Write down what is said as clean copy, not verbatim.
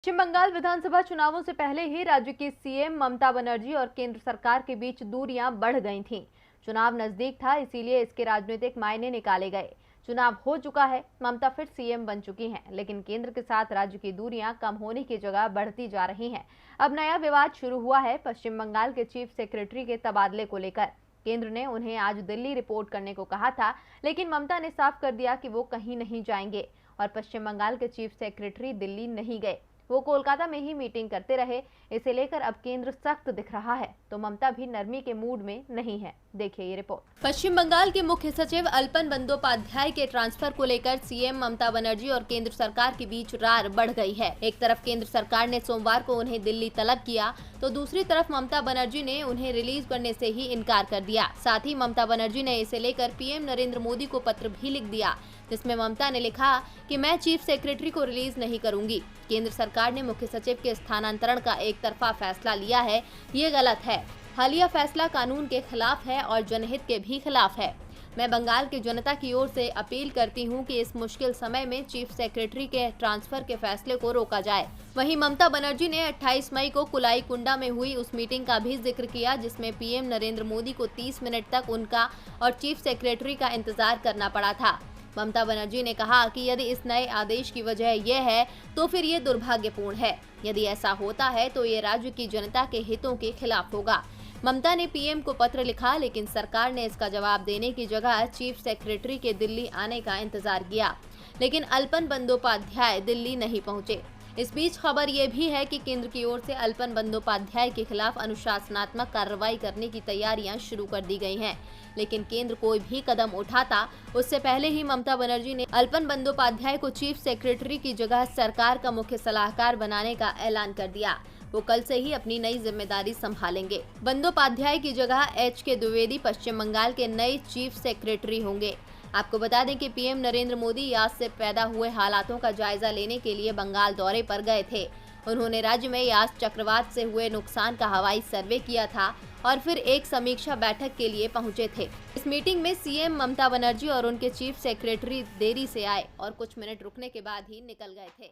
पश्चिम बंगाल विधानसभा चुनावों से पहले ही राज्य की सीएम ममता बनर्जी और केंद्र सरकार के बीच दूरियां बढ़ गई थीं। चुनाव नजदीक था, इसीलिए इसके राजनीतिक मायने निकाले गए। चुनाव हो चुका है, ममता फिर सीएम बन चुकी हैं, लेकिन केंद्र के साथ राज्य की दूरियां कम होने की जगह बढ़ती जा रही हैं। अब नया विवाद शुरू हुआ है पश्चिम बंगाल के चीफ सेक्रेटरी के तबादले को लेकर। केंद्र ने उन्हें आज दिल्ली रिपोर्ट करने को कहा था, लेकिन ममता ने साफ कर दिया कि वो कहीं नहीं जाएंगे और पश्चिम बंगाल के चीफ सेक्रेटरी दिल्ली नहीं गए, वो कोलकाता में ही मीटिंग करते रहे। इसे लेकर अब केंद्र सख्त दिख रहा है, तो ममता भी नरमी के मूड में नहीं है। देखिए ये रिपोर्ट। पश्चिम बंगाल के मुख्य सचिव अल्पन बंदोपाध्याय के ट्रांसफर को लेकर सीएम ममता बनर्जी और केंद्र सरकार के बीच रार बढ़ गई है। एक तरफ केंद्र सरकार ने सोमवार को उन्हें दिल्ली तलब किया, तो दूसरी तरफ ममता बनर्जी ने उन्हें रिलीज करने से ही इनकार कर दिया। साथ ही ममता बनर्जी ने इसे लेकर पीएम नरेंद्र मोदी को पत्र भी लिख दिया, जिसमें ममता ने लिखा कि मैं चीफ सेक्रेटरी को रिलीज नहीं करूंगी। केंद्र सरकार ने मुख्य सचिव के स्थानांतरण का एक तरफा फैसला लिया है, ये गलत है। हालिया फैसला कानून के खिलाफ है और जनहित के भी खिलाफ है। मैं बंगाल की जनता की ओर से अपील करती हूं कि इस मुश्किल समय में चीफ सेक्रेटरी के ट्रांसफर के फैसले को रोका जाए। वहीं ममता बनर्जी ने 28 मई को कुलाई कुंडा में हुई उस मीटिंग का भी जिक्र किया, जिसमें पीएम नरेंद्र मोदी को 30 मिनट तक उनका और चीफ सेक्रेटरी का इंतजार करना पड़ा था। ममता बनर्जी ने कहा कि यदि इस नए आदेश की वजह यह है तो फिर ये दुर्भाग्यपूर्ण है। यदि ऐसा होता है तो ये राज्य की जनता के हितों के खिलाफ होगा। ममता ने पीएम को पत्र लिखा, लेकिन सरकार ने इसका जवाब देने की जगह चीफ सेक्रेटरी के दिल्ली आने का इंतजार किया, लेकिन अल्पन बंदोपाध्याय दिल्ली नहीं पहुंचे। इस बीच खबर ये भी है कि केंद्र की ओर से अल्पन बंदोपाध्याय के खिलाफ अनुशासनात्मक कार्रवाई करने की तैयारियां शुरू कर दी गई हैं, लेकिन केंद्र कोई भी कदम उठाता उससे पहले ही ममता बनर्जी ने अल्पन बंदोपाध्याय को चीफ सेक्रेटरी की जगह सरकार का मुख्य सलाहकार बनाने का ऐलान कर दिया। वो कल से ही अपनी नई जिम्मेदारी संभालेंगे। बंदोपाध्याय की जगह एच.के. द्विवेदी पश्चिम बंगाल के नए चीफ सेक्रेटरी होंगे। आपको बता दें कि पीएम नरेंद्र मोदी यास से पैदा हुए हालातों का जायजा लेने के लिए बंगाल दौरे पर गए थे। उन्होंने राज्य में यास चक्रवात से हुए नुकसान का हवाई सर्वे किया था और फिर एक समीक्षा बैठक के लिए पहुंचे थे। इस मीटिंग में सीएम ममता बनर्जी और उनके चीफ सेक्रेटरी देरी से आए और कुछ मिनट रुकने के बाद ही निकल गए थे।